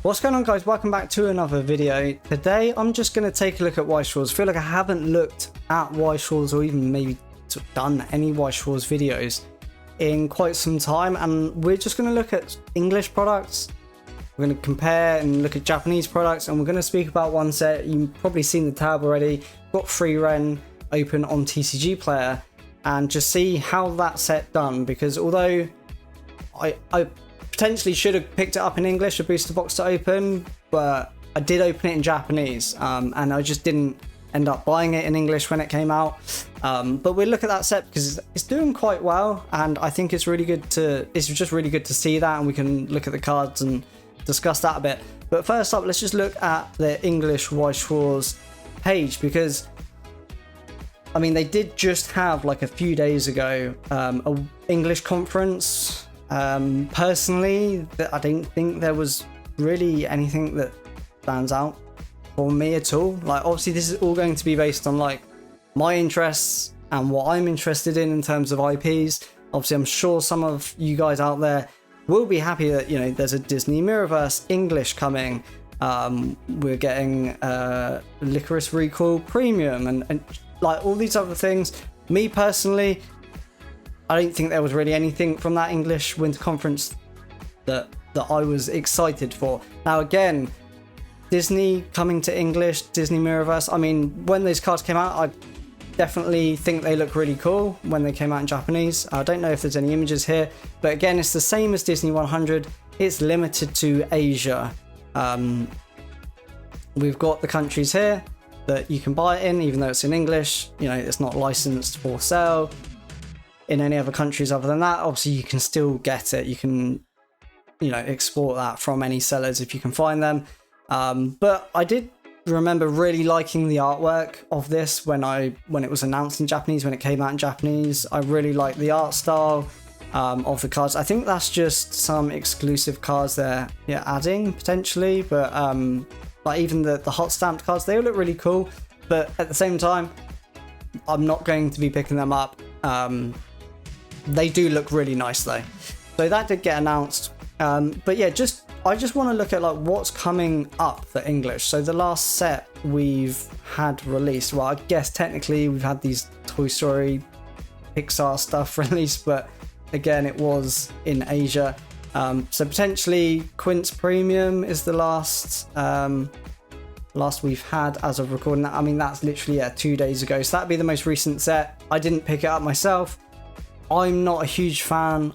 What's going on, guys? Welcome back to another video. Today I'm just going to take a look at Weiss Schwarz. I feel like I haven't looked at Weiss Schwarz or even maybe done any Weiss Schwarz videos in quite some time, and we're just going to look at English products. We're going to compare and look at Japanese products, and we're going to speak about one set. You've probably seen the tab already. Got Frieren open on TCG Player and just see how that set done, because although I potentially should have picked it up in English, a booster box to open, but I did open it in Japanese, and I just didn't end up buying it in English when it came out. But we'll look at that set because it's doing quite well, and I think it's just really good to see that, and we can look at the cards and discuss that a bit. But first up, let's just look at the English Weiss Schwarz page, because I mean, they did just have, like, a few days ago, a English conference. Personally, I don't think there was really anything that stands out for me at all. Like, obviously this is all going to be based on, like, my interests and what I'm interested in terms of IPs. Obviously, I'm sure some of you guys out there will be happy that, you know, there's a Disney Mirrorverse English coming. We're getting Licorice Recall Premium and like all these other things. Me personally, I don't think there was really anything from that English Winter Conference that I was excited for. Now again, Disney coming to English, Disney Mirrorverse, I mean, when those cards came out, I definitely think they look really cool when they came out in Japanese. I don't know if there's any images here, but again, it's the same as Disney 100. It's limited to Asia. We've got the countries here that you can buy it in, even though it's in English. You know, it's not licensed for sale in any other countries other than that. Obviously, you can still get it. You can, you know, export that from any sellers if you can find them. But I did remember really liking the artwork of this when it was announced in Japanese, when it came out in Japanese. I really liked the art style of the cards. I think that's just some exclusive cards they're adding potentially, but like even the hot stamped cards, they all look really cool. But at the same time, I'm not going to be picking them up. They do look really nice though. So that did get announced. But yeah, I just want to look at like what's coming up for English. So the last set we've had released, well, I guess technically we've had these Toy Story Pixar stuff released, but again, it was in Asia. So potentially Quint's Premium is the last we've had as of recording that. I mean, that's literally 2 days ago, so that'd be the most recent set. I didn't pick it up myself. I'm not a huge fan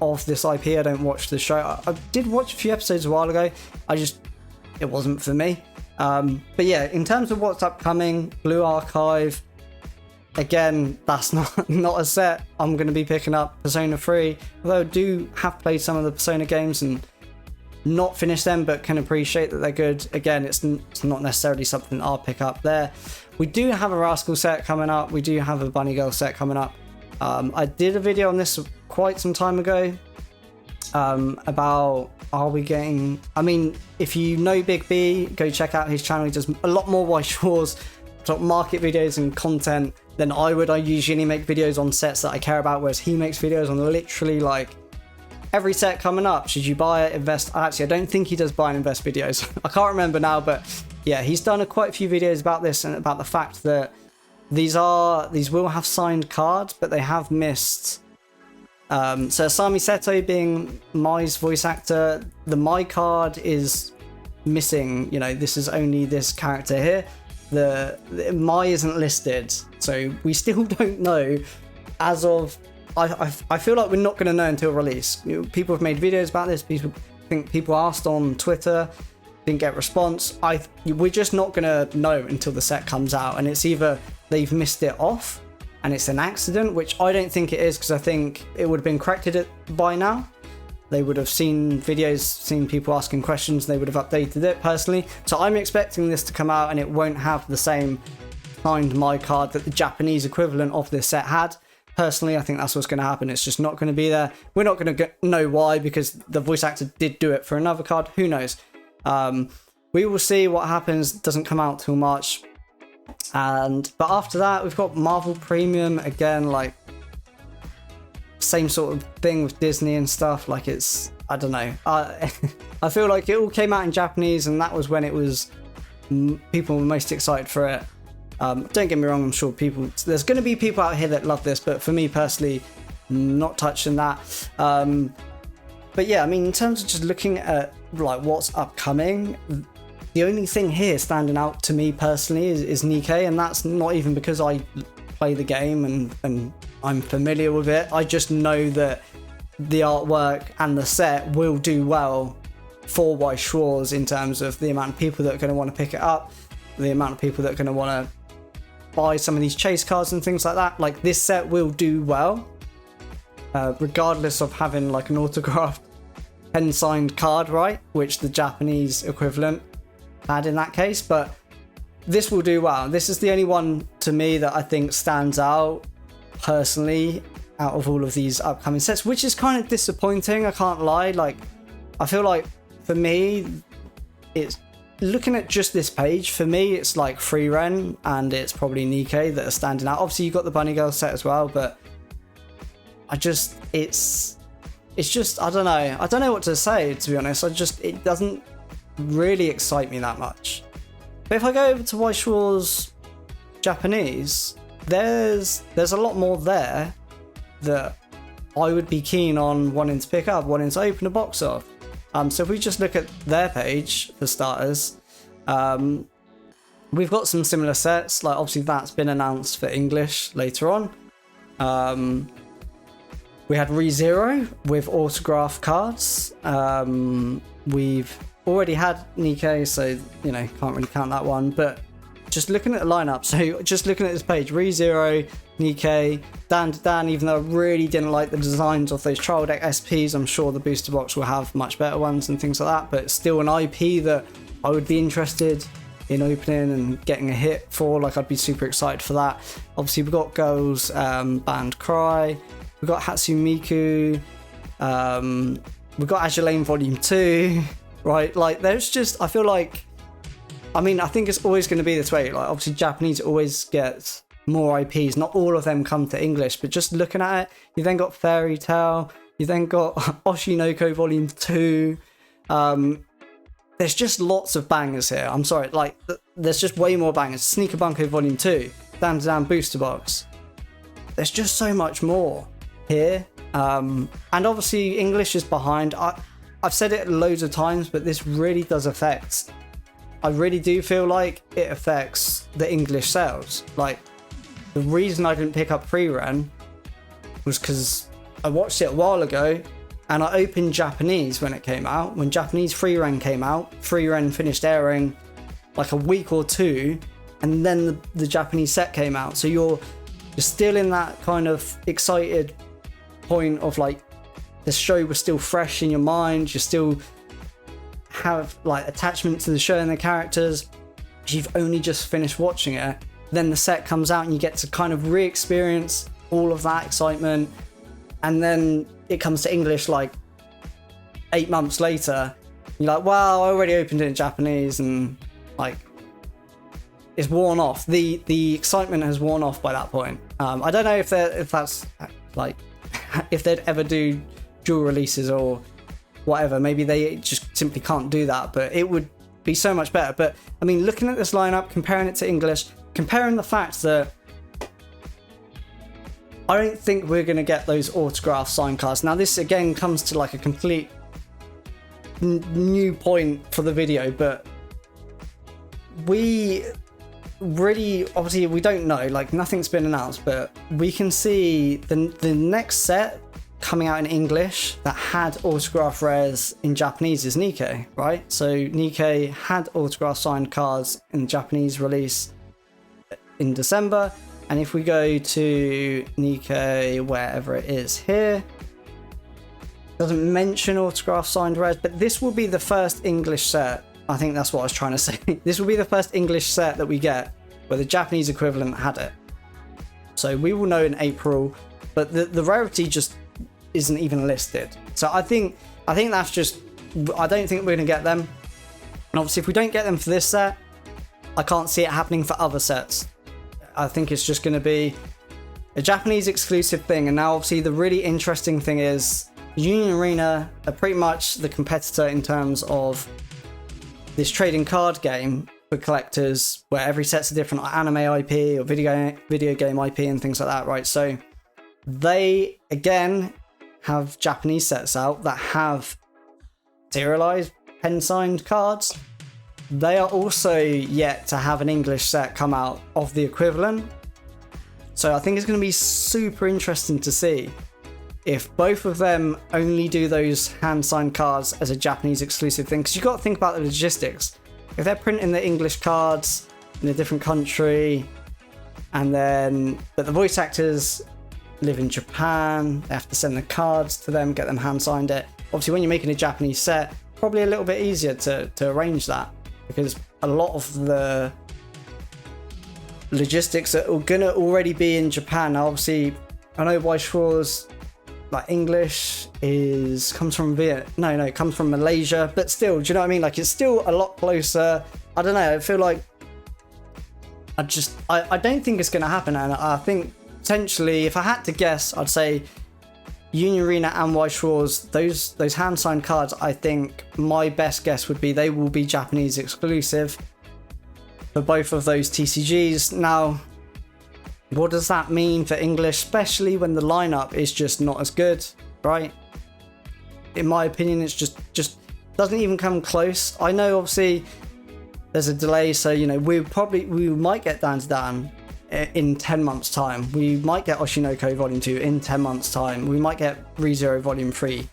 of this IP. I don't watch the show. I did watch a few episodes a while ago. It wasn't for me. But yeah, in terms of what's upcoming, Blue Archive, again, that's not a set I'm going to be picking up. Persona 3, although I do have played some of the Persona games and not finished them, but can appreciate that they're good. Again, it's not necessarily something I'll pick up there. We do have a Rascal set coming up. We do have a Bunny Girl set coming up. I did a video on this quite some time ago about are we getting... I mean, if you know Big B, go check out his channel. He does a lot more Weiss Schwarz market videos and content than I would. I usually make videos on sets that I care about, whereas he makes videos on literally like every set coming up. Should you buy it, invest? Actually, I don't think he does buy and invest videos. I can't remember now, but yeah, he's done quite a few videos about this and about the fact that these will have signed cards, but they have missed. So Asami Seto being Mai's voice actor, the Mai card is missing. You know, this is only this character here. The Mai isn't listed, so we still don't know as of... I feel like we're not going to know until release. You know, people have made videos about this. People asked on Twitter, didn't get response. We're just not going to know until the set comes out, and it's either they've missed it off and it's an accident, which I don't think it is, because I think it would have been corrected by now. They would have seen videos, seen people asking questions, they would have updated it personally. So I'm expecting this to come out and it won't have the same signed My card that the Japanese equivalent of this set had. Personally, I think that's what's going to happen. It's just not going to be there. We're not going to know why, because the voice actor did do it for another card. Who knows? We will see what happens. It doesn't come out till March. But after that, we've got Marvel Premium again, like same sort of thing with Disney and stuff. Like, it's I don't know. I feel like it all came out in Japanese, and that was when it was people were most excited for it. Don't get me wrong, I'm sure there's going to be people out here that love this, but for me personally, not touching that. But yeah, I mean, in terms of just looking at like what's upcoming, the only thing here standing out to me personally is Nikkei, and that's not even because I play the game and I'm familiar with it. I just know that the artwork and the set will do well for Weiss Schwarz in terms of the amount of people that are going to want to pick it up, the amount of people that are going to want to buy some of these chase cards and things like that. Like, this set will do well, regardless of having like an autographed pen signed card, right, which the Japanese equivalent had in that case. But this will do well. This is the only one to me that I think stands out personally out of all of these upcoming sets, which is kind of disappointing, I can't lie. Like, I feel like for me, it's looking at just this page, for me it's like Frieren and it's probably Nikkei that are standing out. Obviously you've got the Bunny Girl set as well, but it's just, I don't know what to say, to be honest. It doesn't really excite me that much. But if I go over to Weiss Schwarz Japanese, there's a lot more there that I would be keen on wanting to pick up, wanting to open a box of. So if we just look at their page for starters, we've got some similar sets. Like, obviously that's been announced for English later on. We had ReZero with autograph cards. We've already had Nikkei, so you know, can't really count that one. But just looking at the lineup, so just looking at this page, ReZero, Nikkei, Dan, even though I really didn't like the designs of those trial deck SPs, I'm sure the booster box will have much better ones and things like that, but it's still an IP that I would be interested in opening and getting a hit for. Like, I'd be super excited for that. Obviously we've got Girls Band Cry, we've got Hatsumiku, we've got Azure Lane Volume 2, right? Like, there's just, I feel like, I mean, I think it's always going to be this way. Like, obviously Japanese always get more IPs. Not all of them come to English, but just looking at it, you then got Fairy Tail, you then got Oshinoko Volume 2. There's just lots of bangers here. I'm sorry, like, there's just way more bangers. Sneaker Bunko Volume 2, Dan Booster Box. There's just so much more here. And obviously English is behind. I've said it loads of times, but this really does affect, I really do feel like it affects the English sales. Like, the reason I didn't pick up Frieren was because I watched it a while ago and I opened Japanese when it came out. When Japanese Frieren came out, Frieren finished airing like a week or two, and then the Japanese set came out. So you're still in that kind of excited point of like, the show was still fresh in your mind. You still have like attachment to the show and the characters. You've only just finished watching it. Then the set comes out and you get to kind of re-experience all of that excitement. And then it comes to English like 8 months later. You're like, wow, I already opened it in Japanese, and like, it's worn off. The excitement has worn off by that point. I don't know if that's like, if they'd ever do dual releases or whatever. Maybe they just simply can't do that, but it would be so much better. But I mean, looking at this lineup, comparing it to English, comparing the fact that I don't think we're going to get those autograph signed cards. Now, this again comes to like a complete new point for the video, but we really, obviously we don't know, like nothing's been announced, but we can see the next set coming out in English that had autograph rares in Japanese is Nikkei, right? So Nikkei had autograph signed cards in the Japanese release in December. And if we go to Nikkei, wherever it is here, it doesn't mention autograph signed rares, but this will be the first English set. I think that's what I was trying to say. This will be the first English set that we get where the Japanese equivalent had it. So we will know in April, but the rarity just isn't even listed. So I think that's just, I don't think we're going to get them. And obviously if we don't get them for this set, I can't see it happening for other sets. I think it's just going to be a Japanese exclusive thing. And now obviously the really interesting thing is, Union Arena are pretty much the competitor in terms of this trading card game for collectors, where every set's a different anime IP or video game IP and things like that, right? So they again have Japanese sets out that have serialized pen signed cards. They are also yet to have an English set come out of the equivalent. So I think it's going to be super interesting to see if both of them only do those hand-signed cards as a Japanese exclusive thing. Because you've got to think about the logistics. If they're printing the English cards in a different country, but the voice actors live in Japan, they have to send the cards to them, get them hand-signed it. Obviously, when you're making a Japanese set, probably a little bit easier to arrange that, because a lot of the logistics are going to already be in Japan. Now, obviously, I know Weiss Schwarz like English comes from it comes from Malaysia, but still, do you know what I mean? Like, it's still a lot closer. I don't know. I feel like I don't think it's going to happen, and I think potentially, if I had to guess, I'd say Union Arena and Weiss Schwarz, those hand signed cards. I think my best guess would be they will be Japanese exclusive for both of those TCGs. Now, what does that mean for English, especially when the lineup is just not as good, right? In my opinion, it's just doesn't even come close. I know obviously there's a delay, so we might get Dan to Dan in 10 months time. We might get Oshinoko Volume 2 in 10 months time. We might get ReZero Volume 3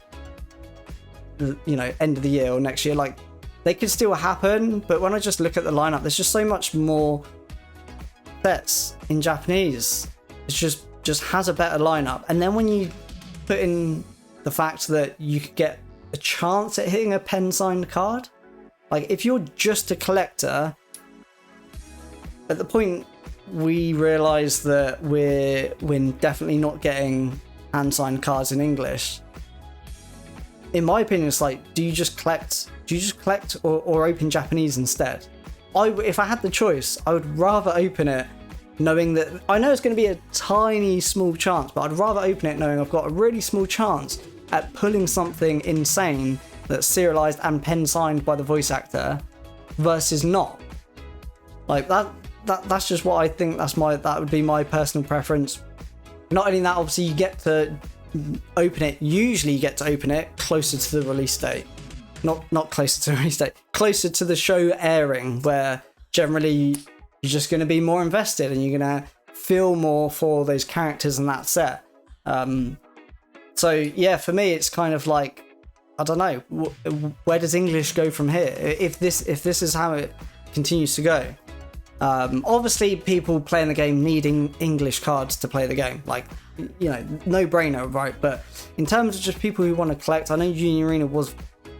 end of the year or next year. Like, they could still happen, but when I just look at the lineup, there's just so much more sets in Japanese. It just has a better lineup. And then when you put in the fact that you could get a chance at hitting a pen signed card, like if you're just a collector, at the point we realize that we're definitely not getting hand signed cards in English. In my opinion, it's like, do you just collect or open Japanese instead? If I had the choice, I would rather open it knowing that I know it's going to be a tiny small chance, but I'd rather open it knowing I've got a really small chance at pulling something insane that's serialized and pen signed by the voice actor versus not. Like that's just what I think. That would be my personal preference. Not only that, obviously you get to open it. Usually you get to open it closer to the release date. Not closer to the release date, closer to the show airing, where generally you're just going to be more invested and you're going to feel more for those characters in that set. So yeah, for me, it's kind of like, I don't know, where does English go from here? If this is how it continues to go. Obviously, people playing the game needing English cards to play the game, like, no brainer, right? But in terms of just people who want to collect, I know Union Arena was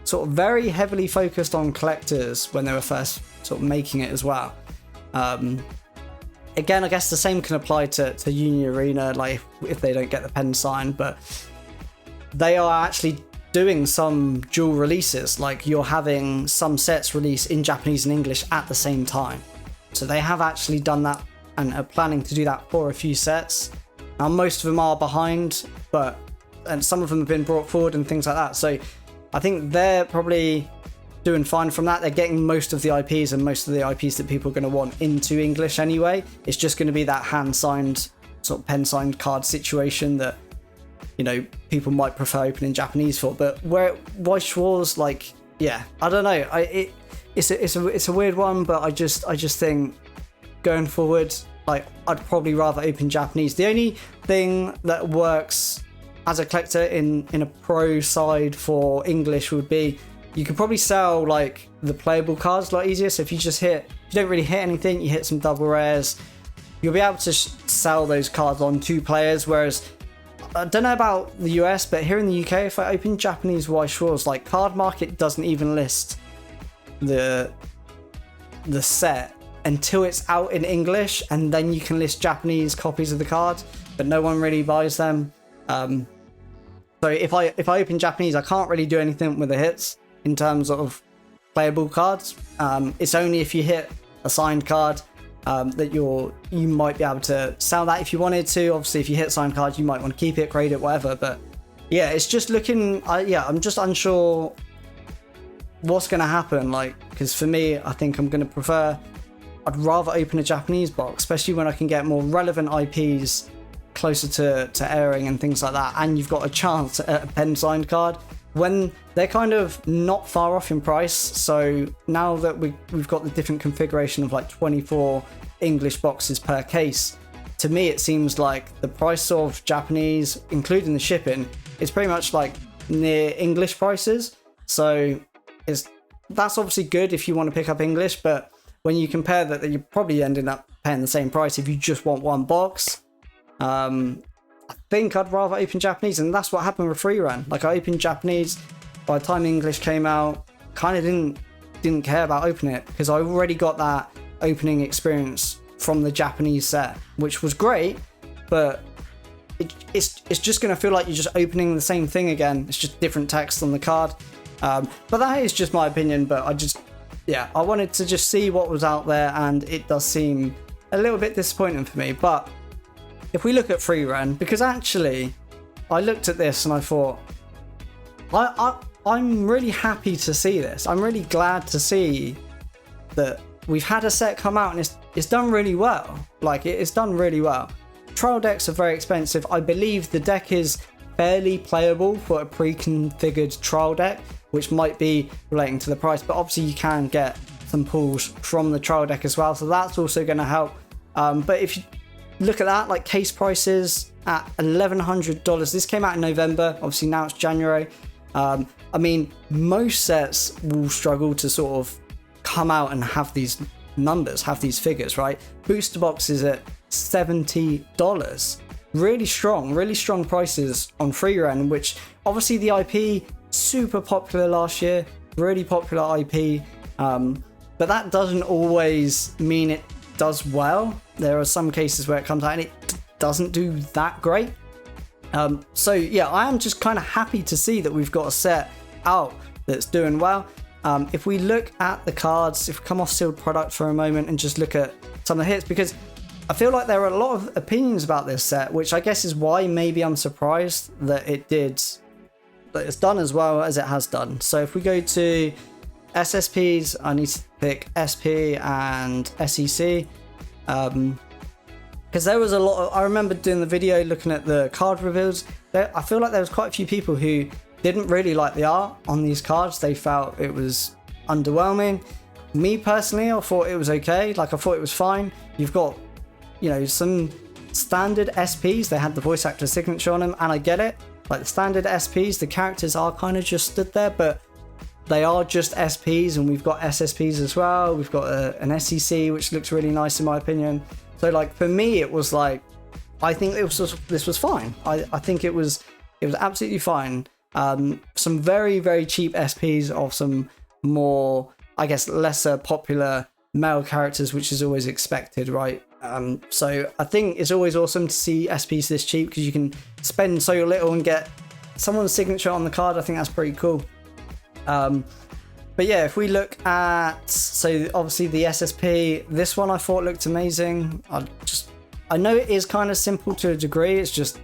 sort of very heavily focused on collectors when they were first sort of making it as well. Again, I guess the same can apply to Union Arena, like if they don't get the pen signed, but they are actually doing some dual releases. Like, you're having some sets release in Japanese and English at the same time. So they have actually done that and are planning to do that for a few sets. Now, most of them are behind, and some of them have been brought forward and things like that. So I think they're probably doing fine from that. They're getting most of the IPs and most of the IPs that people are going to want into English anyway. It's just going to be that hand-signed, sort of pen-signed card situation that, people might prefer opening Japanese for. But where Weiss Schwarz, like, yeah, I don't know. It's a weird one, but I just think going forward, like, I'd probably rather open Japanese. The only thing that works as a collector in a pro side for English would be, you could probably sell like the playable cards a lot easier. So if you don't really hit anything, you hit some double rares, you'll be able to sell those cards on 2 players. Whereas, I don't know about the US, but here in the UK, if I open Japanese Weiss Schwarz, like, Card Market doesn't even list the set until it's out in English, and then you can list Japanese copies of the card, but no one really buys them. So if I open Japanese, I can't really do anything with the hits in terms of playable cards. It's only if you hit a signed card that you might be able to sell that if you wanted to. Obviously, if you hit signed cards, you might want to keep it, grade it, whatever. But yeah, it's just looking. I'm just unsure what's going to happen. Like, because for me, I think I'd rather open a Japanese box, especially when I can get more relevant IPs closer to airing and things like that, and you've got a chance at a pen signed card when they're kind of not far off in price. So now that we've got the different configuration of like 24 English boxes per case, to me it seems like the price of Japanese, including the shipping, is pretty much like near English prices. So that's obviously good if you want to pick up English, but when you compare that you're probably ending up paying the same price if you just want one box. I think I'd rather open Japanese, and that's what happened with Frieren. Like, I opened Japanese, by the time English came out, kind of didn't care about opening it because I already got that opening experience from the Japanese set, which was great, but it's just going to feel like you're just opening the same thing again. It's just different text on the card. But that is just my opinion, but I wanted to just see what was out there, and it does seem a little bit disappointing for me. But if we look at Frieren, because actually I looked at this and I thought, I'm really happy to see this. I'm really glad to see that we've had a set come out and it's done really well. Like, it's done really well. Trial decks are very expensive. I believe the deck is fairly playable for a pre-configured trial deck, which might be relating to the price, but obviously you can get some pulls from the trial deck as well, so that's also going to help. But if you look at that, like, case prices at $1,100. This came out in November. Obviously now it's January. I mean, most sets will struggle to sort of come out and have these numbers, have these figures, right? Booster boxes at $70. Really strong prices on Frieren, which obviously the IP, super popular last year, really popular IP. But that doesn't always mean it does well. There are some cases where it comes out and it doesn't do that great. So yeah, I am just kind of happy to see that we've got a set out that's doing well. If we look at the cards, if we come off sealed product for a moment and just look at some of the hits, because I feel like there are a lot of opinions about this set, which I guess is why maybe I'm surprised that it's done as well as it has done. So if we go to SSPs, I need to pick SP and SEC, because there was a lot of, I remember doing the video looking at the card reveals, I feel like there was quite a few people who didn't really like the art on these cards. They felt it was underwhelming. Me personally, I thought it was okay. Like, I thought it was fine. You've got, some standard SPs, they had the voice actor signature on them, and I get it. Like, the standard SPs, the characters are kind of just stood there, but they are just SPs, and we've got SSPs as well. We've got an SEC, which looks really nice in my opinion. So, like, for me, it was like, I think this was fine. I think it was absolutely fine. Some very, very cheap SPs of some more, I guess, lesser popular male characters, which is always expected, right? So I think it's always awesome to see SPs this cheap because you can spend so little and get someone's signature on the card. I think that's pretty cool. But yeah, if we look at, so obviously the SSP, this one I thought looked amazing. I know it is kind of simple to a degree. It's just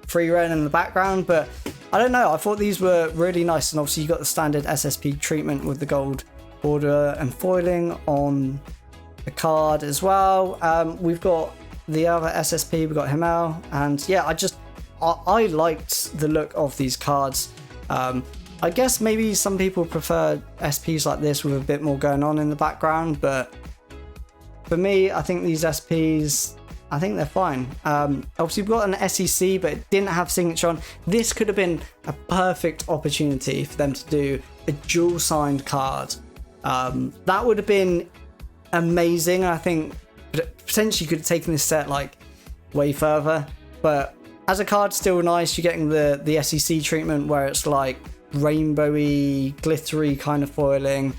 Frieren in the background, but I don't know. I thought these were really nice. And obviously you got the standard SSP treatment with the gold border and foiling on the card as well. We've got the other SSP, we've got Himmel, and yeah, I liked the look of these cards. I guess maybe some people prefer SPs like this with a bit more going on in the background, but for me, I think these SPs, I think they're fine. Obviously we've got an SEC, but it didn't have signature on. This could have been a perfect opportunity for them to do a dual signed card. That would have been amazing. I think potentially could have taken this set like way further, but as a card, still nice. You're getting the SEC treatment where it's like rainbowy, glittery kind of foiling,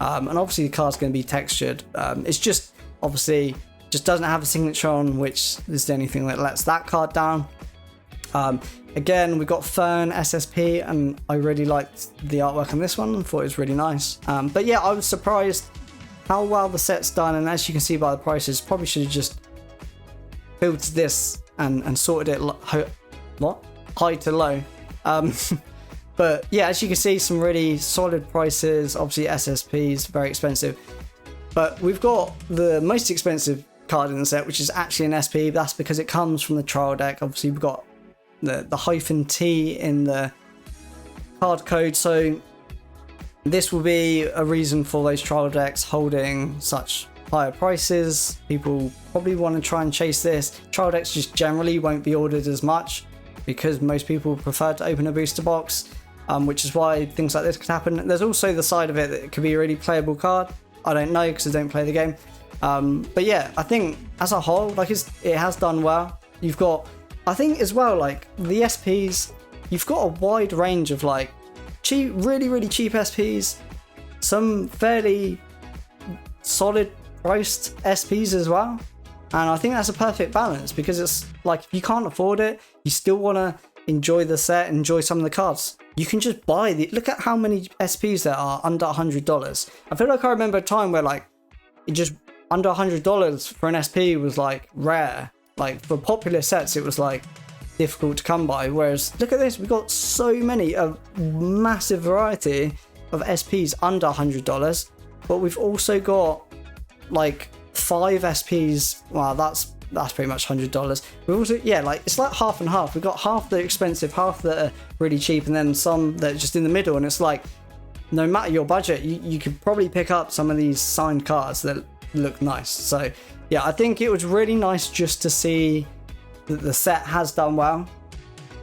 and obviously the card's going to be textured. It's just obviously just doesn't have a signature on, which is the only thing that lets that card down. Again, we've got Fern SSP, and I really liked the artwork on this one. I thought it was really nice. But yeah, I was surprised how well the set's done, and as you can see by the prices, probably should have just filtered this and sorted it high to low. But yeah, as you can see, some really solid prices. Obviously SSPs, very expensive. But we've got the most expensive card in the set, which is actually an SP. That's because it comes from the trial deck. Obviously we've got the -T in the card code. So this will be a reason for those trial decks holding such higher prices. People probably want to try and chase this. Trial decks just generally won't be ordered as much because most people prefer to open a booster box, which is why things like this could happen. There's also the side of it that it could be a really playable card. I don't know because I don't play the game. But yeah, I think as a whole, like it has done well. You've got, I think as well, like the SPs, you've got a wide range of like cheap, really cheap SPs, some fairly solid priced SPs as well. And I think that's a perfect balance because it's like if you can't afford it, you still want to enjoy the set, enjoy some of the cards. You can just buy look at how many SPs there are under $100. I feel like I remember a time where like it just under $100 for an SP was like rare. Like for popular sets, it was like difficult to come by. Whereas look at this, we've got so many, a massive variety of SPs under $100, but we've also got like 5 SPs. Wow, that's pretty much $100. We've also, yeah, like it's like half and half. We've got half that are expensive, half that are really cheap, and then some that are just in the middle. And it's like, no matter your budget, you could probably pick up some of these signed cards that look nice. So yeah, I think it was really nice just to see that the set has done well.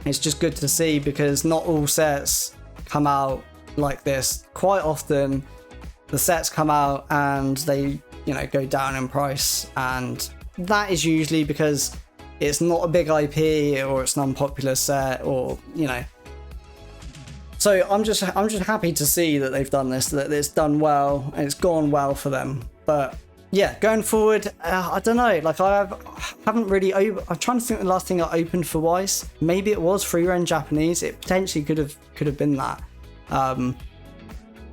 It's just good to see because not all sets come out like this. Quite often the sets come out and they, you know, go down in price, and that is usually because it's not a big IP or it's an unpopular set, or you know. So I'm just happy to see that they've done this, that it's done well and it's gone well for them. But yeah, going forward, I don't know. Like I haven't really. I'm trying to think the last thing I opened for Weiss. Maybe it was Frieren Japanese. It potentially could have been that.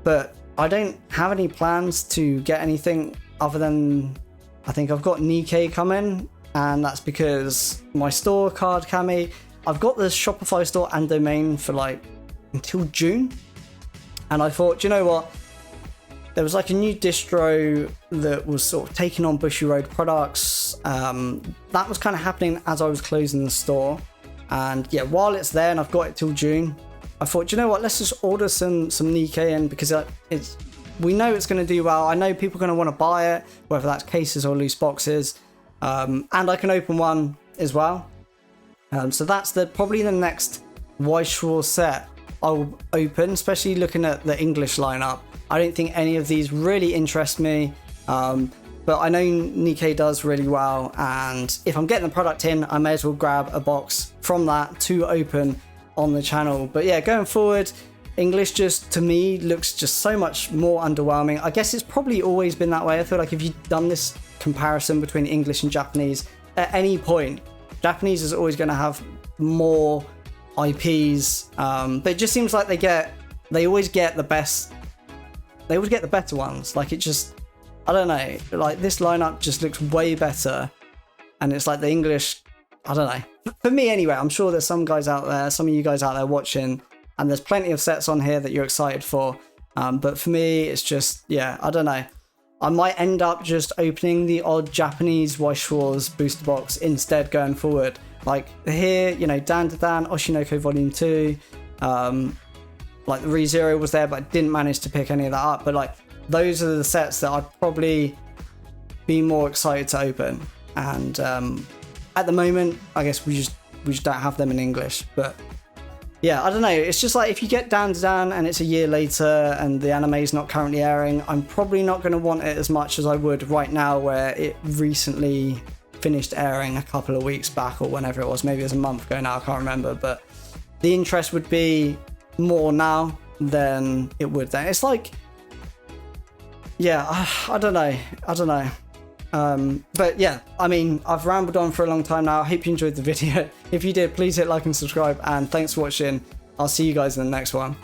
But I don't have any plans to get anything other than I think I've got Nikkei coming, and that's because my store card Kami. I've got the Shopify store and domain for like until June, and I thought, you know what? There was like a new distro that was sort of taking on Bushiroad products. That was kind of happening as I was closing the store. And yeah, while it's there and I've got it till June, I thought, you know what, let's just order some Nikkei in because we know it's going to do well. I know people are going to want to buy it, whether that's cases or loose boxes. And I can open one as well. So that's probably the next Weiss Schwarz set I'll open, especially looking at the English lineup. I don't think any of these really interest me, but I know Nikkei does really well, and if I'm getting the product in, I may as well grab a box from that to open on the channel. But yeah, going forward, English just, to me, looks just so much more underwhelming. I guess it's probably always been that way. I feel like if you've done this comparison between English and Japanese, at any point, Japanese is always going to have more IPs, but it just seems like they always get the best. They always get the better ones. Like it just, I don't know, like this lineup just looks way better. And it's like the English, I don't know. For me anyway, I'm sure there's some guys out there, some of you guys out there watching, and there's plenty of sets on here that you're excited for. But for me, it's just, yeah, I don't know. I might end up just opening the odd Japanese Weiss Schwarz booster box instead going forward. Like here, you know, Dan to Dan, Oshinoko Volume 2, like the ReZero was there, but I didn't manage to pick any of that up. But like those are the sets that I'd probably be more excited to open. And at the moment, I guess we just don't have them in English. But yeah, I don't know. It's just like if you get Dan to Dan and it's a year later and the anime is not currently airing, I'm probably not going to want it as much as I would right now, where it recently finished airing a couple of weeks back or whenever it was. Maybe it was a month ago now, I can't remember. But the interest would be more now than it would then. It's like, yeah, I don't know. But yeah, I mean, I've rambled on for a long time now. I hope you enjoyed the video. If you did, please hit like and subscribe, and thanks for watching. I'll see you guys in the next one.